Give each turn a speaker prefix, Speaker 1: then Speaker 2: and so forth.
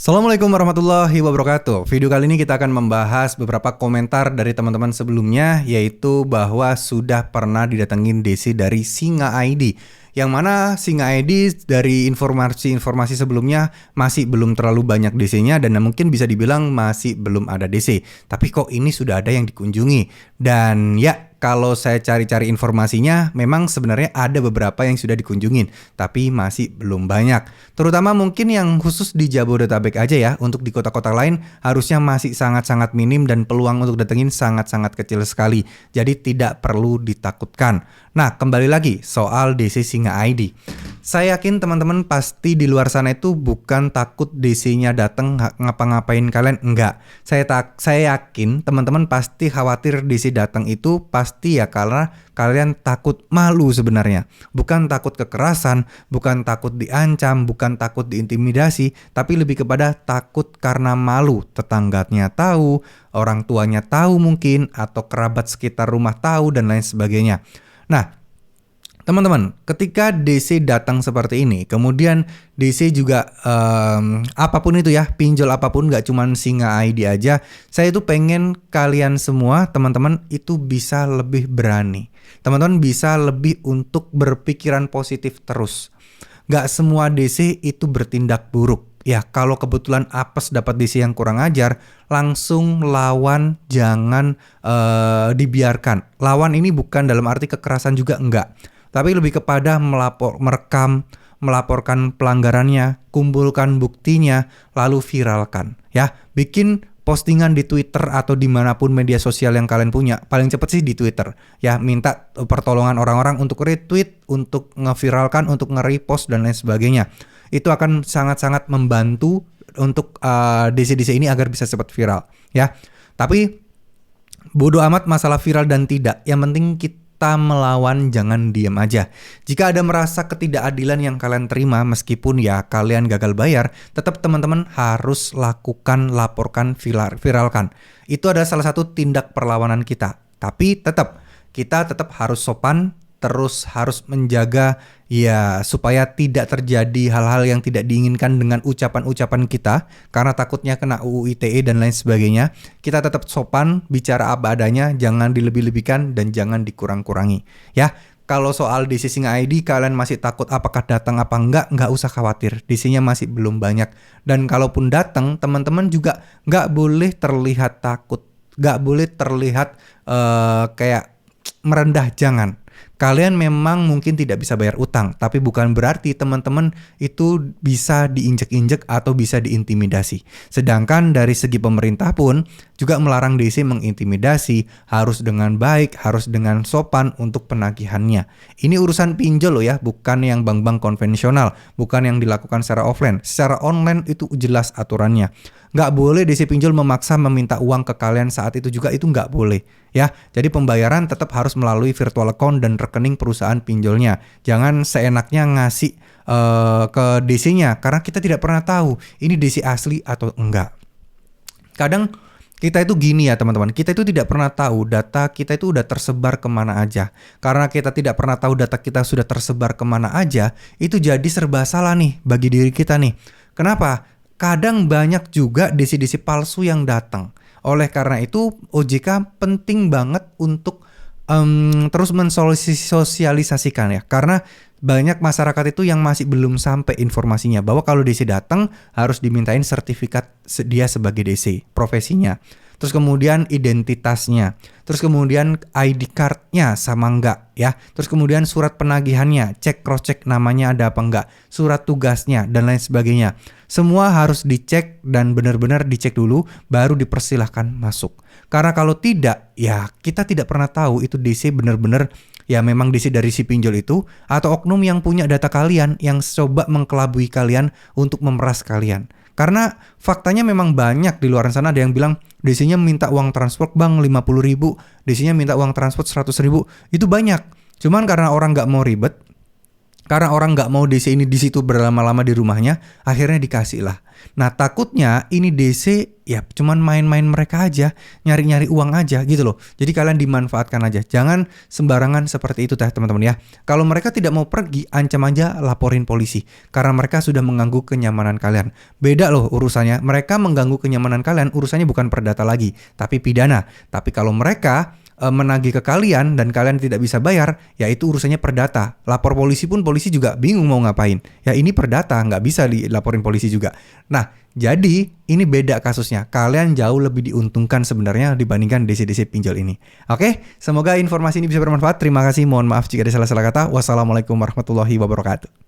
Speaker 1: Assalamualaikum warahmatullahi wabarakatuh. Video kali ini kita akan membahas beberapa komentar dari teman-teman sebelumnya, yaitu bahwa sudah pernah didatengin DC dari Singa ID. Yang mana Singa ID dari informasi-informasi sebelumnya masih belum terlalu banyak DC-nya dan mungkin bisa dibilang masih belum ada DC. Tapi kok ini sudah ada yang dikunjungi. Dan ya, kalau saya cari-cari informasinya, memang sebenarnya ada beberapa yang sudah dikunjungin, tapi masih belum banyak. Terutama mungkin yang khusus di Jabodetabek aja ya, untuk di kota-kota lain harusnya masih sangat-sangat minim dan peluang untuk datengin sangat-sangat kecil sekali. Jadi tidak perlu ditakutkan. Nah, kembali lagi soal DC Singa ID. Saya yakin teman-teman pasti di luar sana itu bukan takut DC-nya datang ngapa-ngapain kalian, enggak. Saya yakin teman-teman pasti khawatir DC datang itu pasti ya karena kalian takut malu sebenarnya. Bukan takut kekerasan, bukan takut diancam, bukan takut diintimidasi, tapi lebih kepada takut karena malu. Tetangganya tahu, orang tuanya tahu mungkin, atau kerabat sekitar rumah tahu dan lain sebagainya. Nah, teman-teman, ketika DC datang seperti ini, kemudian DC juga apapun itu ya, pinjol apapun, gak cuman Singa ID aja, saya itu pengen kalian semua, teman-teman, itu bisa lebih berani. Teman-teman bisa lebih untuk berpikiran positif terus. Gak semua DC itu bertindak buruk. Ya, kalau kebetulan apes dapat DC yang kurang ajar, langsung lawan, jangan dibiarkan. Lawan ini bukan dalam arti kekerasan juga, enggak. Tapi lebih kepada merekam, melaporkan pelanggarannya, kumpulkan buktinya, lalu viralkan. Ya, bikin postingan di Twitter atau dimanapun media sosial yang kalian punya. Paling cepat sih di Twitter. Ya, minta pertolongan orang-orang untuk retweet, untuk ngeviralkan, untuk nge-repost dan lain sebagainya. Itu akan sangat-sangat membantu untuk DC-DC ini agar bisa cepat viral. Ya, tapi bodo amat masalah viral dan tidak. Yang penting kita melawan, jangan diam aja. Jika ada merasa ketidakadilan yang kalian terima meskipun ya kalian gagal bayar, tetap teman-teman harus lakukan, laporkan, viralkan. Itu adalah salah satu tindak perlawanan kita. Tapi kita tetap harus sopan, terus harus menjaga ya supaya tidak terjadi hal-hal yang tidak diinginkan dengan ucapan-ucapan kita, karena takutnya kena UU ITE dan lain sebagainya. Kita tetap sopan, bicara apa adanya, jangan dilebih-lebihkan dan jangan dikurang-kurangi. Ya, kalau soal DC Singa ID kalian masih takut apakah datang apa enggak usah khawatir. DC-nya masih belum banyak. Dan kalaupun datang, teman-teman juga nggak boleh terlihat takut, nggak boleh terlihat kayak merendah, jangan. Kalian memang mungkin tidak bisa bayar utang, tapi bukan berarti teman-teman itu bisa diinjek-injek atau bisa diintimidasi. Sedangkan dari segi pemerintah pun juga melarang DC mengintimidasi, harus dengan baik, harus dengan sopan untuk penagihannya. Ini urusan pinjol loh ya, bukan yang bank-bank konvensional, bukan yang dilakukan secara offline. Secara online itu jelas aturannya. Nggak boleh DC pinjol memaksa meminta uang ke kalian saat itu juga, itu nggak boleh ya. Jadi pembayaran tetap harus melalui virtual account dan rekening perusahaan pinjolnya. Jangan seenaknya ngasih ke DC-nya karena kita tidak pernah tahu ini DC asli atau enggak. Kadang kita itu gini ya teman-teman, kita itu tidak pernah tahu data kita itu udah tersebar kemana aja. Karena kita tidak pernah tahu data kita sudah tersebar kemana aja, itu jadi serba salah nih bagi diri kita nih. Kenapa? Kadang banyak juga DC-DC palsu yang datang. Oleh karena itu OJK penting banget untuk terus mensosialisasikan ya. Karena banyak masyarakat itu yang masih belum sampai informasinya bahwa kalau DC datang harus dimintain sertifikat dia sebagai DC, profesinya. Terus kemudian identitasnya, terus kemudian ID card-nya sama enggak ya, terus kemudian surat penagihannya, cross check namanya ada apa enggak, surat tugasnya dan lain sebagainya. Semua harus dicek dan benar-benar dicek dulu baru dipersilahkan masuk. Karena kalau tidak, ya kita tidak pernah tahu itu DC benar-benar ya memang DC dari si pinjol itu atau oknum yang punya data kalian yang coba mengkelabui kalian untuk memeras kalian. Karena faktanya memang banyak di luar sana, ada yang bilang DC-nya minta uang transport bang 50.000, DC-nya minta uang transport 100.000, itu banyak. Cuman karena orang nggak mau ribet, Karena orang nggak mau DC ini di situ berlama-lama di rumahnya, akhirnya dikasih lah. Nah takutnya ini DC ya cuman main-main mereka aja, nyari-nyari uang aja gitu loh. Jadi kalian dimanfaatkan aja. Jangan sembarangan seperti itu teman-teman ya. Kalau mereka tidak mau pergi, ancam aja laporin polisi. Karena mereka sudah mengganggu kenyamanan kalian. Beda loh urusannya. Mereka mengganggu kenyamanan kalian, urusannya bukan perdata lagi, tapi pidana. Tapi kalau mereka menagih ke kalian dan kalian tidak bisa bayar, ya itu urusannya perdata. Lapor polisi pun polisi juga bingung mau ngapain. Ya ini perdata, nggak bisa dilaporin polisi juga. Nah, jadi ini beda kasusnya. Kalian jauh lebih diuntungkan sebenarnya dibandingkan DC-DC pinjol ini. Oke, semoga informasi ini bisa bermanfaat. Terima kasih, mohon maaf jika ada salah-salah kata. Wassalamualaikum warahmatullahi wabarakatuh.